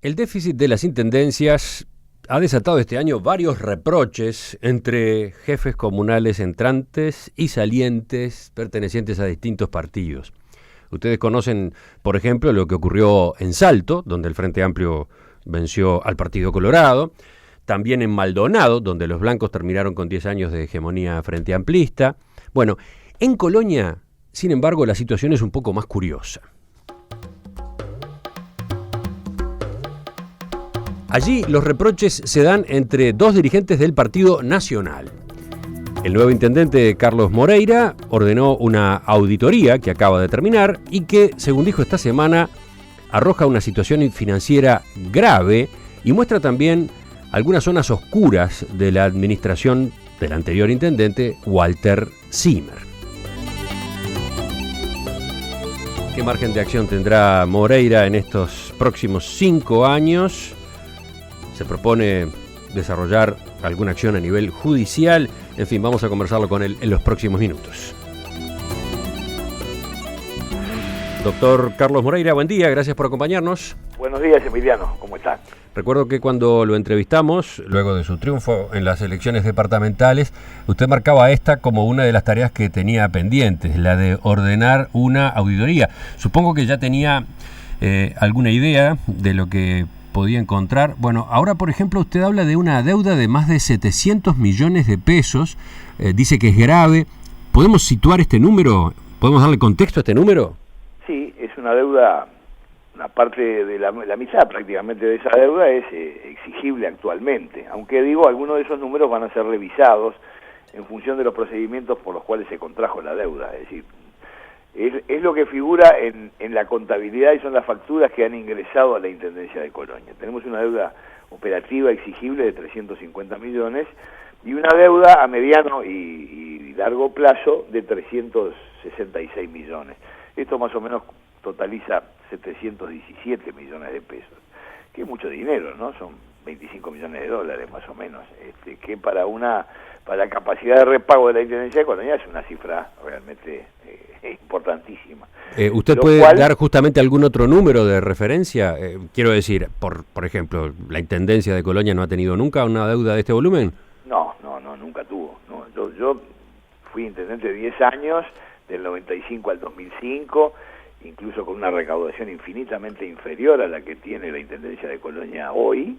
El déficit de las intendencias ha desatado este año varios reproches entre jefes comunales entrantes y salientes pertenecientes a distintos partidos. Ustedes conocen, por ejemplo, lo que ocurrió en Salto, donde el Frente Amplio venció al Partido Colorado, también en Maldonado, donde los blancos terminaron con 10 años de hegemonía frente amplista. Bueno, en Colonia, sin embargo, la situación es un poco más curiosa. Allí los reproches se dan entre dos dirigentes del Partido Nacional. El nuevo intendente Carlos Moreira ordenó una auditoría que acaba de terminar y que, según dijo esta semana, arroja una situación financiera grave y muestra también algunas zonas oscuras de la administración del anterior intendente Walter Zimmer. ¿Qué margen de acción tendrá Moreira en estos próximos 5 años? Se propone desarrollar alguna acción a nivel judicial. En fin, vamos a conversarlo con él en los próximos minutos. Doctor Carlos Moreira, buen día, gracias por acompañarnos. Buenos días, Emiliano, ¿cómo están? Recuerdo que cuando lo entrevistamos, luego de su triunfo en las elecciones departamentales, usted marcaba esta como una de las tareas que tenía pendientes, la de ordenar una auditoría. Supongo que ya tenía alguna idea de lo que podía encontrar. Bueno, ahora, por ejemplo, usted habla de una deuda de más de 700 millones de pesos, dice que es grave. ¿Podemos situar este número? ¿Podemos darle contexto a este número? Sí, es una deuda, una parte de la mitad prácticamente de esa deuda es exigible actualmente, aunque digo, algunos de esos números van a ser revisados en función de los procedimientos por los cuales se contrajo la deuda, es decir, es lo que figura en la contabilidad y son las facturas que han ingresado a la Intendencia de Colonia. Tenemos una deuda operativa exigible de 350 millones y una deuda a mediano y largo plazo de 366 millones. Esto más o menos totaliza 717 millones de pesos, que es mucho dinero, ¿no? Son 25 millones de dólares más o menos, que para la capacidad de repago de la Intendencia de Colonia es una cifra realmente importantísima. ¿Usted puede dar justamente algún otro número de referencia? Quiero decir, por ejemplo, ¿la Intendencia de Colonia no ha tenido nunca una deuda de este volumen? No, nunca tuvo. No. Yo fui intendente 10 años, del 95 al 2005, incluso con una recaudación infinitamente inferior a la que tiene la Intendencia de Colonia hoy,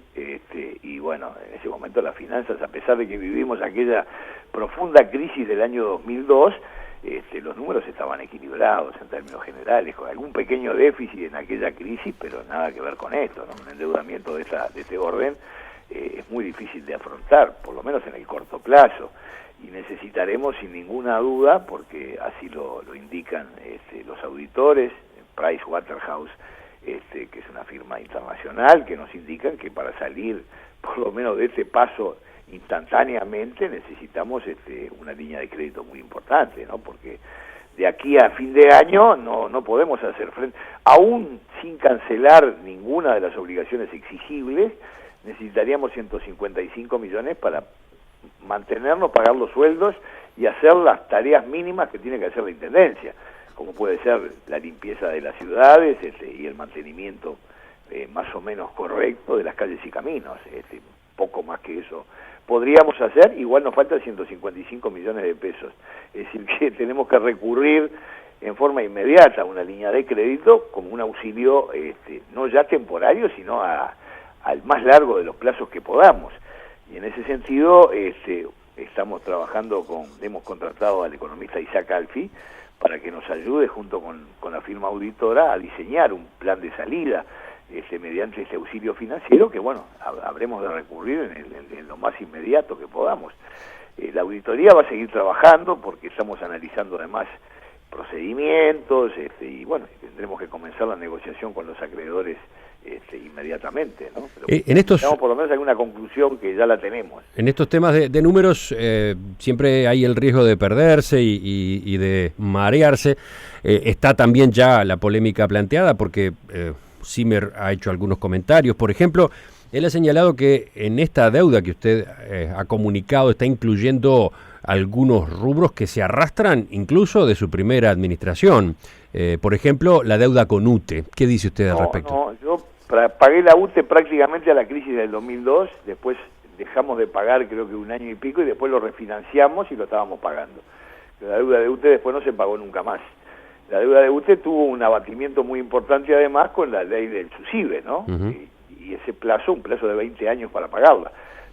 y bueno, en ese momento las finanzas, a pesar de que vivimos aquella profunda crisis del año 2002, los números estaban equilibrados en términos generales, con algún pequeño déficit en aquella crisis, pero nada que ver con esto, ¿no? Un endeudamiento de este orden es muy difícil de afrontar, por lo menos en el corto plazo, y necesitaremos sin ninguna duda, porque así lo indican los auditores, Pricewaterhouse, que es una firma internacional, que nos indican que para salir por lo menos de este paso instantáneamente necesitamos una línea de crédito muy importante, ¿no? Porque de aquí a fin de año no podemos hacer frente, aún sin cancelar ninguna de las obligaciones exigibles, necesitaríamos 155 millones para mantenernos, pagar los sueldos y hacer las tareas mínimas que tiene que hacer la Intendencia, como puede ser la limpieza de las ciudades y el mantenimiento más o menos correcto de las calles y caminos. Poco más que eso podríamos hacer, igual nos faltan 155 millones de pesos. Es decir, que tenemos que recurrir en forma inmediata a una línea de crédito como un auxilio no ya temporario, sino al más largo de los plazos que podamos. Y en ese sentido estamos trabajando hemos contratado al economista Isaac Alfi para que nos ayude junto con la firma auditora a diseñar un plan de salida mediante este auxilio financiero que, bueno, habremos de recurrir en lo más inmediato que podamos. La auditoría va a seguir trabajando porque estamos analizando además procedimientos y, bueno, tendremos que comenzar la negociación con los acreedores inmediatamente, ¿no? Pero tenemos por lo menos alguna conclusión que ya la tenemos. En estos temas de números siempre hay el riesgo de perderse y de marearse. Está también ya la polémica planteada porque Zimmer ha hecho algunos comentarios. Por ejemplo, él ha señalado que en esta deuda que usted ha comunicado está incluyendo algunos rubros que se arrastran incluso de su primera administración. Por ejemplo, la deuda con UTE. ¿Qué dice usted al respecto? Yo pagué la UTE prácticamente a la crisis del 2002, después dejamos de pagar creo que un año y pico y después lo refinanciamos y lo estábamos pagando. La deuda de UTE después no se pagó nunca más. La deuda de UTE tuvo un abatimiento muy importante además con la ley del SUSIBE, ¿no? Y ese plazo, un plazo de 20 años para pagarla.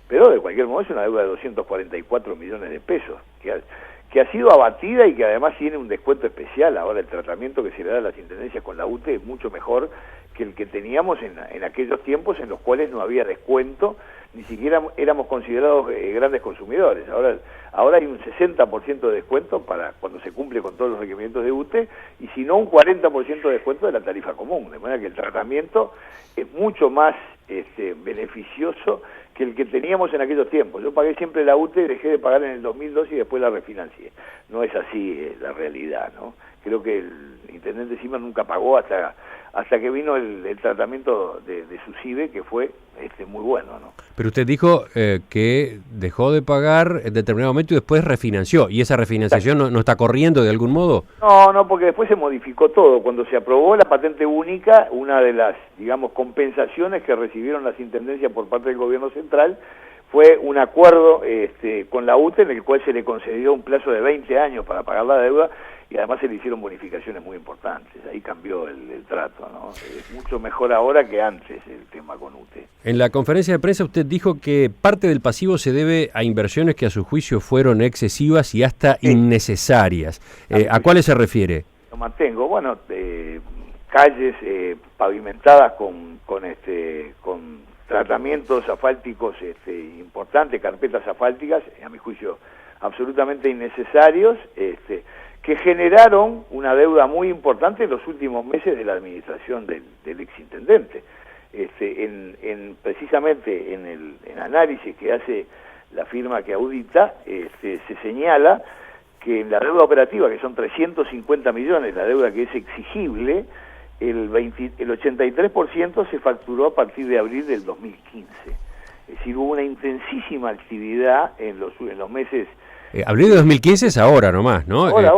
Pero de cualquier modo es una deuda de 244 millones de pesos, que ha sido abatida y que además tiene un descuento especial. Ahora el tratamiento que se le da a las intendencias con la UTE es mucho mejor que el que teníamos en aquellos tiempos en los cuales no había descuento, ni siquiera éramos considerados grandes consumidores. Ahora hay un 60% de descuento para cuando se cumple con todos los requerimientos de UTE, y si no un 40% de descuento de la tarifa común, de manera que el tratamiento es mucho más beneficioso que el que teníamos en aquellos tiempos. Yo pagué siempre la UTE, dejé de pagar en el 2002 y después la refinancié. No es así la realidad, ¿no? Creo que el intendente Sima nunca pagó hasta que vino el tratamiento de SUSIBE, que fue muy bueno, ¿no? Pero usted dijo que dejó de pagar en determinado momento y después refinanció, ¿y esa refinanciación no está corriendo de algún modo? No, porque después se modificó todo. Cuando se aprobó la patente única, una de las, digamos, compensaciones que recibieron las intendencias por parte del gobierno central fue un acuerdo con la UTE en el cual se le concedió un plazo de 20 años para pagar la deuda, y además se le hicieron bonificaciones muy importantes. Ahí cambió el trato, ¿no? Es mucho mejor ahora que antes el tema con UTE. En la conferencia de prensa usted dijo que parte del pasivo se debe a inversiones que a su juicio fueron excesivas y hasta innecesarias. ¿A cuáles se refiere? Lo mantengo. Bueno, calles pavimentadas con tratamientos asfálticos importantes, carpetas asfálticas, a mi juicio absolutamente innecesarios, que generaron una deuda muy importante en los últimos meses de la administración del exintendente. Precisamente en el análisis que hace la firma que audita, se señala que en la deuda operativa, que son 350 millones, la deuda que es exigible, el 83% se facturó a partir de abril del 2015. Es decir, hubo una intensísima actividad en los meses... abril de 2015 es ahora nomás, ¿no? Ahora.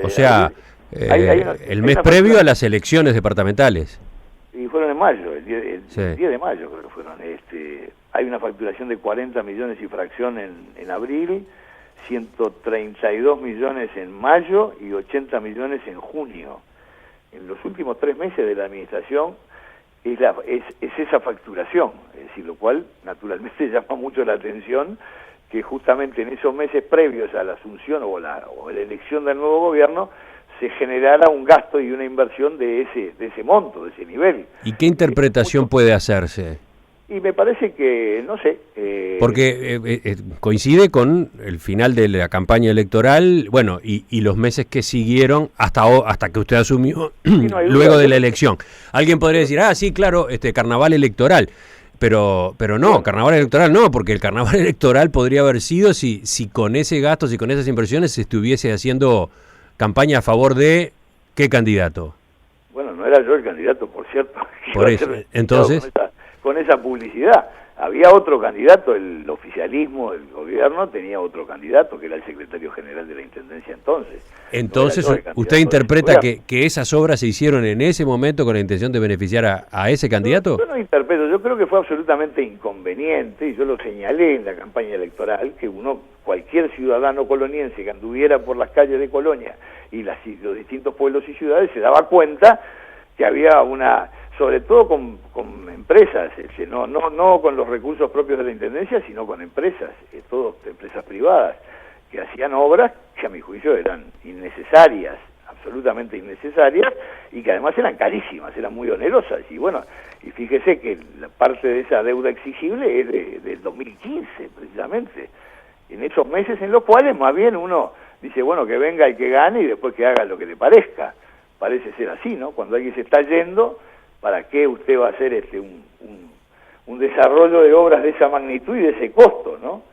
O sea, el mes previo a las elecciones departamentales. Y fueron en mayo, el 10 de mayo creo que fueron. Hay una facturación de 40 millones y fracción en abril, 132 millones en mayo y 80 millones en junio. En los últimos 3 meses de la administración es esa facturación, es decir, lo cual naturalmente llama mucho la atención que justamente en esos meses previos a la asunción o la elección del nuevo gobierno se generara un gasto y una inversión de ese monto, de ese nivel. ¿Y qué interpretación puede hacerse? Y me parece que, no sé... Porque coincide con el final de la campaña electoral, bueno, y los meses que siguieron hasta que usted asumió luego de la elección. Alguien podría decir, sí, claro, carnaval electoral. Pero no, carnaval electoral no, porque el carnaval electoral podría haber sido si con ese gasto, si con esas inversiones se estuviese haciendo campaña a favor de ¿qué candidato? Bueno, no era yo el candidato, por cierto. Por eso, entonces... Con esa publicidad. Había otro candidato, el oficialismo, el gobierno tenía otro candidato, que era el secretario general de la Intendencia entonces. Entonces, ¿usted interpreta que esas obras se hicieron en ese momento con la intención de beneficiar a ese candidato? Yo no interpreto, yo creo que fue absolutamente inconveniente, y yo lo señalé en la campaña electoral, que cualquier ciudadano coloniense que anduviera por las calles de Colonia y los distintos pueblos y ciudades se daba cuenta que había sobre todo con empresas, no con los recursos propios de la Intendencia, sino con empresas, empresas privadas, que hacían obras que a mi juicio eran innecesarias, absolutamente innecesarias, y que además eran carísimas, eran muy onerosas. Y bueno, y fíjese que la parte de esa deuda exigible es del 2015, precisamente, en esos meses en los cuales más bien uno dice, bueno, que venga y que gane y después que haga lo que le parezca. Parece ser así, ¿no? Cuando alguien se está yendo, ¿para qué usted va a hacer un desarrollo de obras de esa magnitud y de ese costo, ¿no?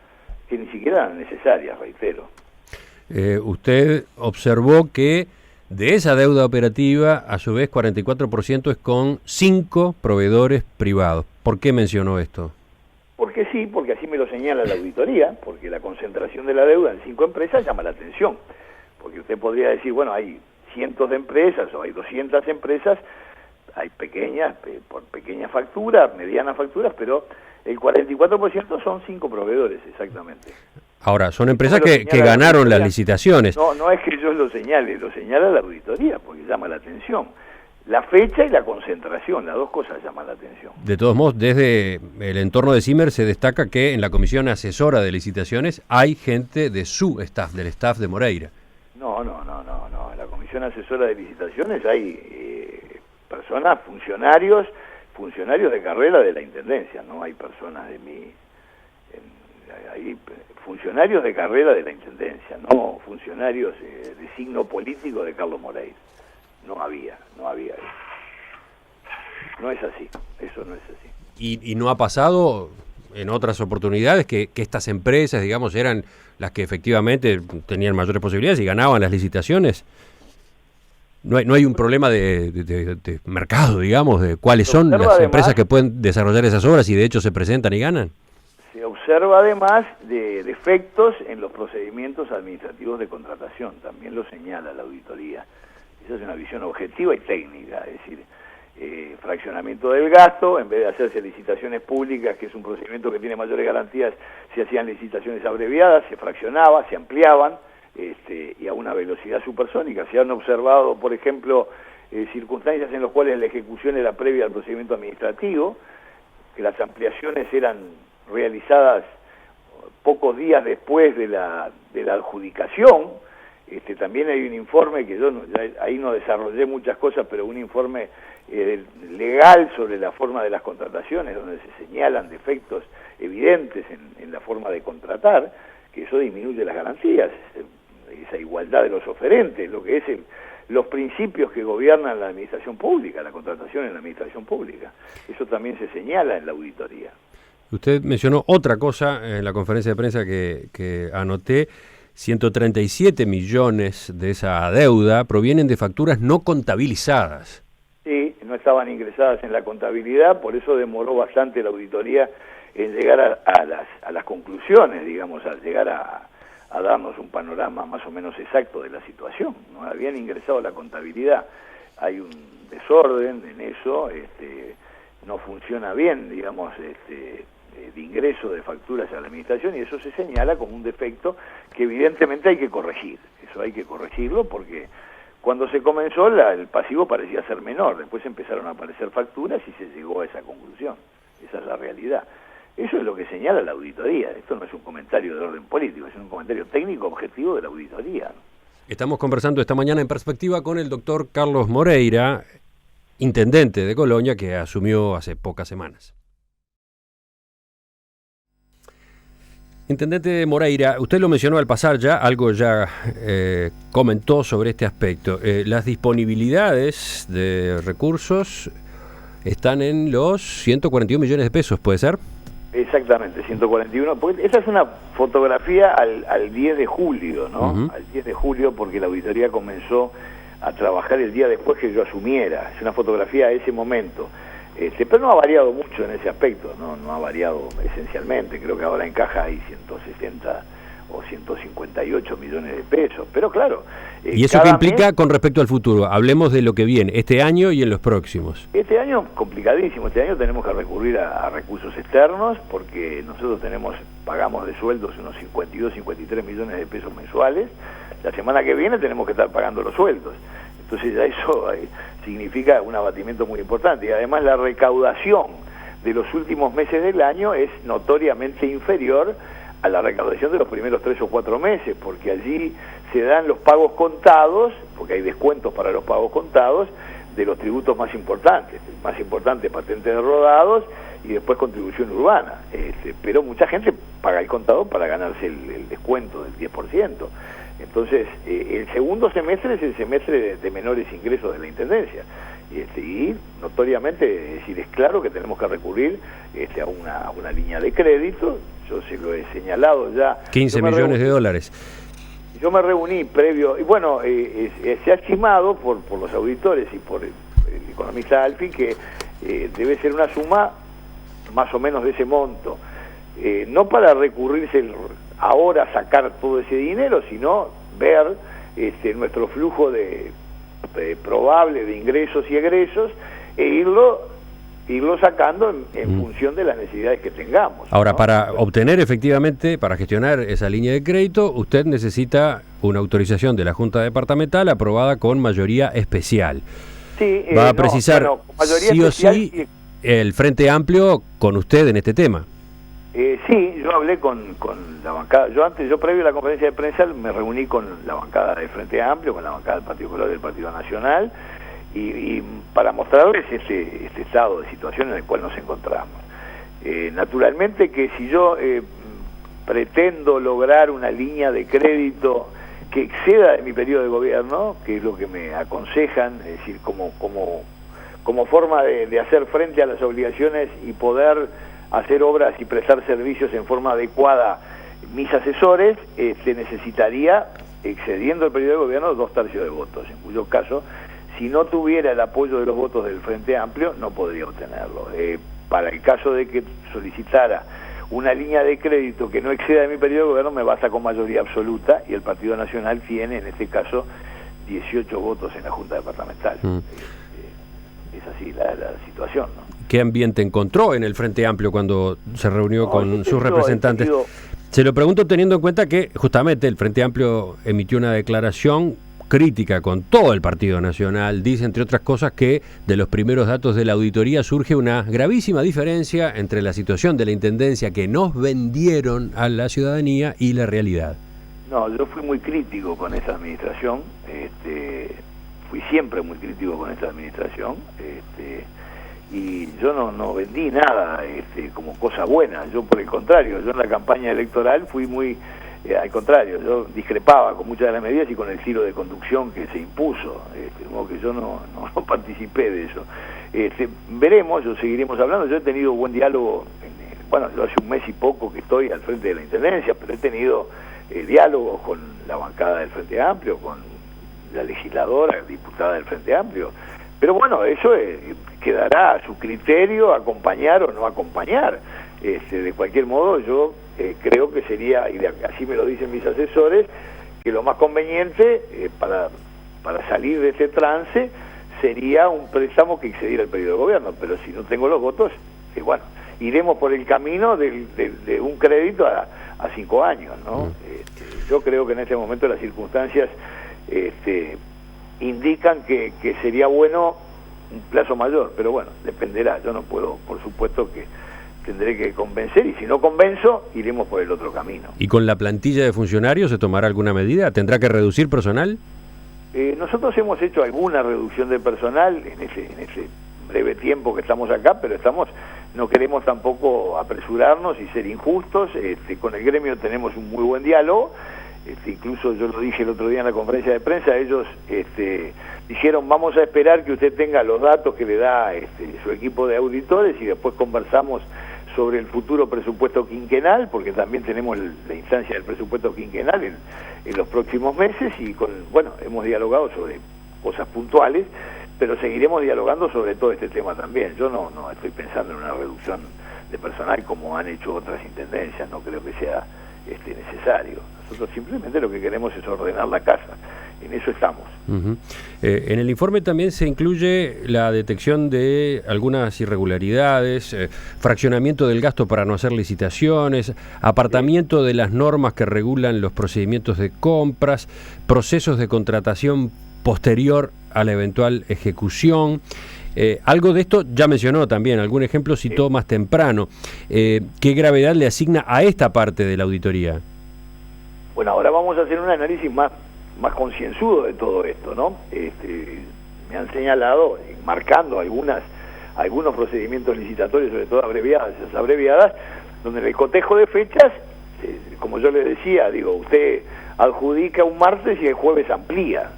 Que ni siquiera eran necesarias, reitero. Usted observó que de esa deuda operativa, a su vez 44% es con 5 proveedores privados. ¿Por qué mencionó esto? Porque sí, porque así me lo señala la auditoría, porque la concentración de la deuda en 5 empresas llama la atención. Porque usted podría decir, bueno, hay cientos de empresas o hay 200 empresas, hay pequeñas, por pequeñas facturas, medianas facturas, pero el 44% son 5 proveedores, exactamente. Ahora, son empresas que ganaron las licitaciones. No es que yo lo señala la auditoría, porque llama la atención. La fecha y la concentración, las dos cosas llaman la atención. De todos modos, desde el entorno de Zimmer se destaca que en la comisión asesora de licitaciones hay gente de su staff, del staff de Moreira. No. En la comisión asesora de licitaciones hay personas, funcionarios de carrera de la Intendencia, no hay personas de mi... hay funcionarios de carrera de la Intendencia, no funcionarios de signo político de Carlos Moreira. No había. No es así, eso no es así. ¿Y no ha pasado en otras oportunidades que estas empresas, digamos, eran las que efectivamente tenían mayores posibilidades y ganaban las licitaciones? No hay un problema de mercado, digamos, de cuáles son las empresas que pueden desarrollar esas obras y de hecho se presentan y ganan. Se observa además de defectos en los procedimientos administrativos de contratación, también lo señala la auditoría. Esa es una visión objetiva y técnica, es decir, fraccionamiento del gasto, en vez de hacerse licitaciones públicas, que es un procedimiento que tiene mayores garantías, se hacían licitaciones abreviadas, se fraccionaba, se ampliaban, y a una velocidad supersónica. Se han observado, por ejemplo, circunstancias en las cuales la ejecución era previa al procedimiento administrativo, que las ampliaciones eran realizadas pocos días después de la adjudicación. También hay un informe que ahí no desarrollé muchas cosas, pero un informe legal sobre la forma de las contrataciones, donde se señalan defectos evidentes en la forma de contratar, que eso disminuye las garantías, esa igualdad de los oferentes, lo que es los principios que gobiernan la administración pública, la contratación en la administración pública. Eso también se señala en la auditoría. Usted mencionó otra cosa en la conferencia de prensa que anoté. 137 millones de esa deuda provienen de facturas no contabilizadas. Sí, no estaban ingresadas en la contabilidad, por eso demoró bastante la auditoría en llegar a las conclusiones, digamos, al llegar a darnos un panorama más o menos exacto de la situación. No habían ingresado a la contabilidad. Hay un desorden en eso, no funciona bien, digamos, de ingreso de facturas a la administración, y eso se señala como un defecto que evidentemente hay que corregir. Eso hay que corregirlo porque cuando se comenzó el pasivo parecía ser menor, después empezaron a aparecer facturas y se llegó a esa conclusión. Esa es la realidad. Eso es lo que señala la auditoría. Esto no es un comentario de orden político, es un comentario técnico objetivo de la auditoría. Estamos conversando esta mañana en Perspectiva con el doctor Carlos Moreira, intendente de Colonia, que asumió hace pocas semanas. Intendente Moreira, usted lo mencionó al pasar ya, algo ya comentó sobre este aspecto. Las disponibilidades de recursos están en los 141 millones de pesos, ¿puede ser? Exactamente, 141. Pues esa es una fotografía al 10 de julio, ¿no? Uh-huh. Al 10 de julio, porque la auditoría comenzó a trabajar el día después que yo asumiera. Es una fotografía a ese momento. Pero no ha variado mucho en ese aspecto, no ha variado esencialmente. Creo que ahora en caja hay 160 o 158 millones de pesos. Pero claro... ¿Y eso qué implica con respecto al futuro? Hablemos de lo que viene, este año y en los próximos. Este año complicadísimo. Este año tenemos que recurrir a recursos externos porque nosotros pagamos de sueldos unos 52, 53 millones de pesos mensuales. La semana que viene tenemos que estar pagando los sueldos. Entonces ya eso significa un abatimiento muy importante. Y además la recaudación de los últimos meses del año es notoriamente inferior a la recaudación de los primeros 3 o 4 meses, porque allí se dan los pagos contados, porque hay descuentos para los pagos contados, de los tributos más importantes. El más importante, patentes de rodados, y después contribución urbana. Pero mucha gente paga el contado para ganarse el descuento del 10%. Entonces, el segundo semestre es el semestre de menores ingresos de la Intendencia. Y notoriamente, es decir, es claro que tenemos que recurrir a una línea de crédito. Yo se lo he señalado ya. 15 millones de dólares. Yo me reuní previo, y bueno, se ha estimado por los auditores y por el economista Alfi que debe ser una suma más o menos de ese monto. No para recurrirse ahora a sacar todo ese dinero, sino ver nuestro flujo probable de ingresos y egresos irlo sacando en función de las necesidades que tengamos. Ahora, ¿no? para obtener efectivamente, para gestionar esa línea de crédito, usted necesita una autorización de la Junta Departamental aprobada con mayoría especial. Sí, va a precisar mayoría sí o especial, sí el Frente Amplio con usted en este tema. Sí, yo hablé con la bancada. Yo previo a la conferencia de prensa me reuní con la bancada del Frente Amplio, con la bancada del Partido Colorado y del Partido Nacional, y para mostrarles este estado de situación en el cual nos encontramos. Naturalmente que si yo pretendo lograr una línea de crédito que exceda de mi periodo de gobierno, que es lo que me aconsejan, es decir, como forma de hacer frente a las obligaciones y poder hacer obras y prestar servicios en forma adecuada mis asesores, necesitaría, excediendo el periodo de gobierno, 2/3 de votos, en cuyo caso, si no tuviera el apoyo de los votos del Frente Amplio, no podría obtenerlo. Para el caso de que solicitara una línea de crédito que no exceda de mi periodo de gobierno, me basta con mayoría absoluta, y el Partido Nacional tiene, en este caso, 18 votos en la Junta Departamental. Es así la situación, ¿no? ¿Qué ambiente encontró en el Frente Amplio cuando se reunió con sus representantes? Se lo pregunto teniendo en cuenta que justamente el Frente Amplio emitió una declaración crítica con todo el Partido Nacional. Dice, entre otras cosas, que de los primeros datos de la auditoría surge una gravísima diferencia entre la situación de la Intendencia que nos vendieron a la ciudadanía y la realidad. No, yo fui muy crítico con esa administración, fui siempre muy crítico con esta administración, y yo no vendí nada como cosa buena. Yo, por el contrario, yo en la campaña electoral fui muy al contrario, yo discrepaba con muchas de las medidas y con el giro de conducción que se impuso, de modo que yo no participé de eso. Veremos, seguiremos hablando. Yo he tenido buen diálogo, yo hace un mes y poco que estoy al frente de la Intendencia, pero he tenido diálogos con la bancada del Frente Amplio, con la legisladora, diputada del Frente Amplio, pero bueno, eso quedará a su criterio acompañar o no acompañar. De cualquier modo, yo creo que sería, y así me lo dicen mis asesores, que lo más conveniente para salir de este trance sería un préstamo que excediera el periodo de gobierno, pero si no tengo los votos, iremos por el camino de un crédito a 5 años, ¿no? Yo creo que en este momento las circunstancias indican que sería bueno un plazo mayor, pero bueno, dependerá. Yo no puedo, por supuesto que tendré que convencer, y si no convenzo, iremos por el otro camino. ¿Y con la plantilla de funcionarios se tomará alguna medida? ¿Tendrá que reducir personal? Nosotros hemos hecho alguna reducción de personal en ese breve tiempo que estamos acá, pero no queremos tampoco apresurarnos y ser injustos. Con el gremio tenemos un muy buen diálogo. Incluso yo lo dije el otro día en la conferencia de prensa, ellos dijeron, vamos a esperar que usted tenga los datos que le da su equipo de auditores y después conversamos sobre el futuro presupuesto quinquenal, porque también tenemos la instancia del presupuesto quinquenal en los próximos meses, y hemos dialogado sobre cosas puntuales, pero seguiremos dialogando sobre todo este tema también. Yo no estoy pensando en una reducción de personal como han hecho otras intendencias, no creo que sea necesario. Nosotros simplemente lo que queremos es ordenar la casa, en eso estamos. En el informe también se incluye la detección de algunas irregularidades, fraccionamiento del gasto para no hacer licitaciones, apartamiento de las normas que regulan los procedimientos de compras, procesos de contratación posterior a la eventual ejecución. Algo de esto ya mencionó también, algún ejemplo citó más temprano. ¿Qué gravedad le asigna a esta parte de la auditoría? Bueno, ahora vamos a hacer un análisis más concienzudo de todo esto, ¿no? Me han señalado, marcando algunos procedimientos licitatorios, sobre todo abreviadas, donde en el cotejo de fechas, como yo le decía, usted adjudica un martes y el jueves amplía,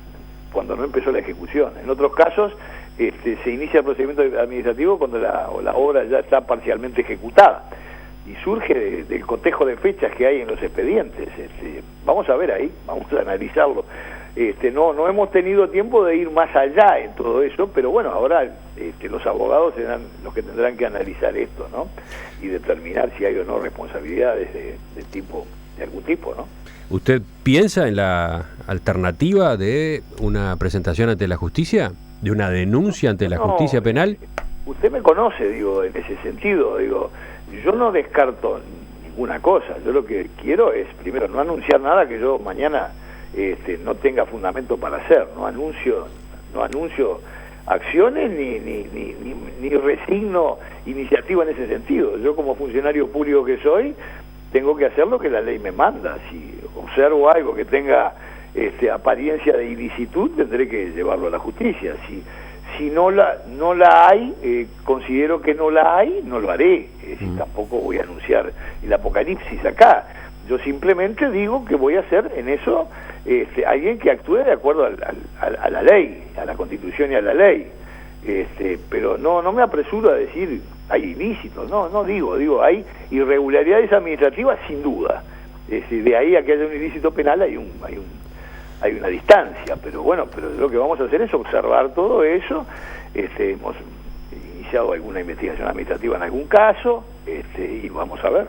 cuando no empezó la ejecución. En otros casos, se inicia el procedimiento administrativo cuando la obra ya está parcialmente ejecutada, y surge del cotejo de fechas que hay en los expedientes. Vamos a ver ahí, vamos a analizarlo. No hemos tenido tiempo de ir más allá en todo eso, pero bueno, ahora los abogados serán los que tendrán que analizar esto, ¿no? Y determinar si hay o no responsabilidades de algún tipo, ¿no? ¿Usted piensa en la alternativa de una presentación ante la justicia? de una denuncia ante la justicia penal? Usted me conoce, digo, en ese sentido, digo, yo no descarto ninguna cosa. Yo lo que quiero es, primero, no anunciar nada que yo mañana no tenga fundamento para hacer. No anuncio acciones ni resigno iniciativa en ese sentido. Yo, como funcionario público que soy, tengo que hacer lo que la ley me manda. Si observo algo que tenga apariencia de ilicitud, tendré que llevarlo a la justicia. Si no la hay, considero que no la hay, no lo haré. Tampoco voy a anunciar el apocalipsis acá. Yo simplemente digo que voy a ser en eso alguien que actúe de acuerdo a la ley, a la Constitución y a la ley. Pero no me apresuro a decir hay ilícitos, no digo hay irregularidades administrativas sin duda. De ahí a que haya un ilícito penal hay una distancia, pero lo que vamos a hacer es observar todo eso. Hemos iniciado alguna investigación administrativa en algún caso, y vamos a ver.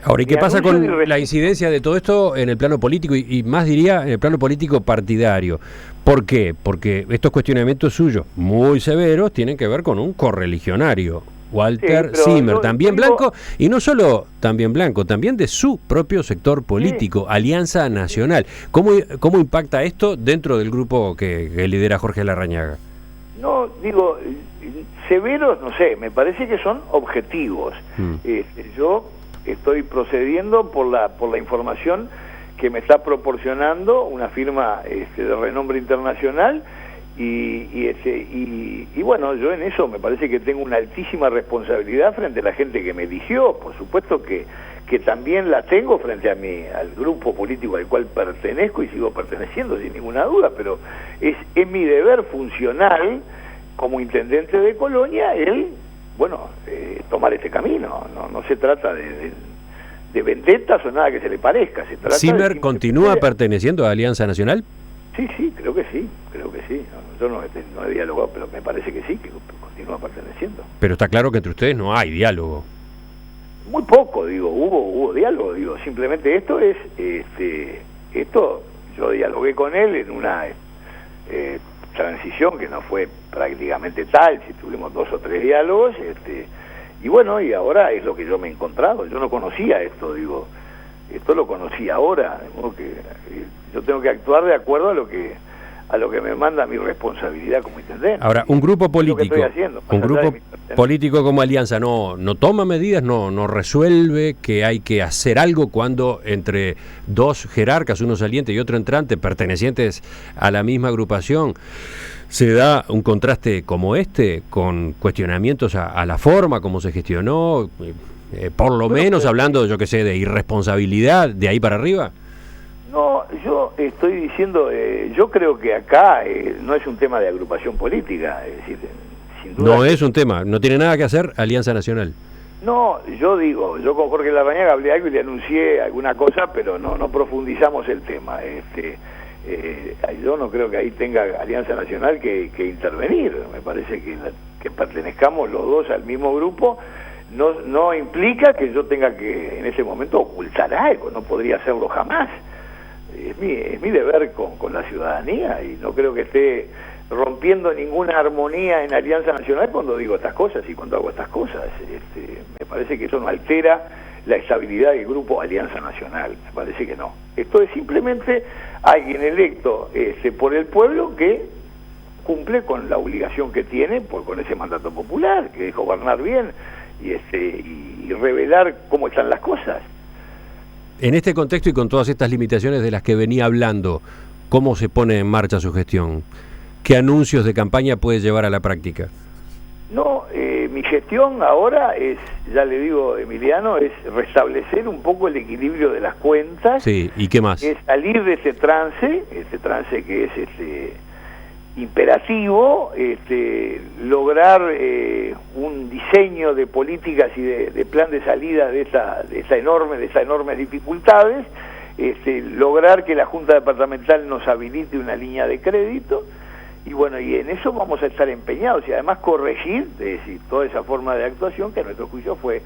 Ahora, ¿y qué pasa con la incidencia de todo esto en el plano político y más diría en el plano político partidario? ¿Por qué? Porque estos cuestionamientos suyos, muy severos, tienen que ver con un correligionario, Walter Zimmer, también blanco, y no solo también blanco, también de su propio sector político, Alianza Nacional. ¿Cómo impacta esto dentro del grupo que lidera Jorge Larrañaga? No, digo, severos, no sé, me parece que son objetivos. Yo estoy procediendo por la información que me está proporcionando una firma de renombre internacional y bueno, yo en eso me parece que tengo una altísima responsabilidad frente a la gente que me eligió. Por supuesto que también la tengo frente al grupo político al cual pertenezco y sigo perteneciendo sin ninguna duda, pero es mi deber funcional como intendente de Colonia tomar este camino. No se trata de vendetas o nada que se le parezca. Se trata ¿Zimmer continúa perteneciendo a Alianza Nacional? Sí, creo que sí. Yo no he dialogado, pero me parece que sí, que continúa perteneciendo. Pero está claro que entre ustedes no hay diálogo. Muy poco, hubo diálogo, simplemente esto yo dialogué con él en una transición que no fue prácticamente tal, si tuvimos 2 o 3 diálogos, y ahora es lo que yo me he encontrado. Yo no conocía esto, esto lo conocí ahora, de modo que yo tengo que actuar de acuerdo a lo que me manda mi responsabilidad como intendente. Ahora, un grupo político, político como Alianza no toma medidas, no resuelve que hay que hacer algo cuando entre 2 jerarcas, uno saliente y otro entrante, pertenecientes a la misma agrupación, se da un contraste como con cuestionamientos a la forma como se gestionó, por lo menos hablando, yo qué sé, de irresponsabilidad de ahí para arriba. No, yo estoy diciendo, yo creo que acá no es un tema de agrupación política, es decir, sin duda. No es un tema, no tiene nada que hacer Alianza Nacional. No, yo con Jorge Larrañaga hablé algo y le anuncié alguna cosa, pero no profundizamos el tema. Yo no creo que ahí tenga Alianza Nacional que intervenir. Me parece que pertenezcamos los dos al mismo grupo no implica que yo tenga que en ese momento ocultar algo, no podría hacerlo jamás. Es mi deber con la ciudadanía y no creo que esté rompiendo ninguna armonía en Alianza Nacional cuando digo estas cosas y cuando hago estas cosas. Me parece que eso no altera la estabilidad del grupo Alianza Nacional, me parece que no. Esto es simplemente alguien electo por el pueblo que cumple con la obligación que tiene con ese mandato popular, que es gobernar bien y revelar cómo están las cosas. En este contexto y con todas estas limitaciones de las que venía hablando, ¿cómo se pone en marcha su gestión? ¿Qué anuncios de campaña puede llevar a la práctica? No, mi gestión ahora es, ya le digo, Emiliano, es restablecer un poco el equilibrio de las cuentas. Sí, ¿y qué más? Es salir de ese trance que es imperativo, lograr un diseño de políticas y de plan de salida de esas enormes dificultades, lograr que la Junta Departamental nos habilite una línea de crédito, y bueno, y en eso vamos a estar empeñados, y además corregir, es decir, toda esa forma de actuación que a nuestro juicio fue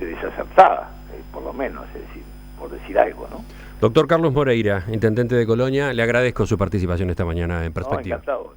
desacertada, por lo menos, es decir, por decir algo, ¿no? Doctor Carlos Moreira, intendente de Colonia, le agradezco su participación esta mañana en Perspectiva. Encantado.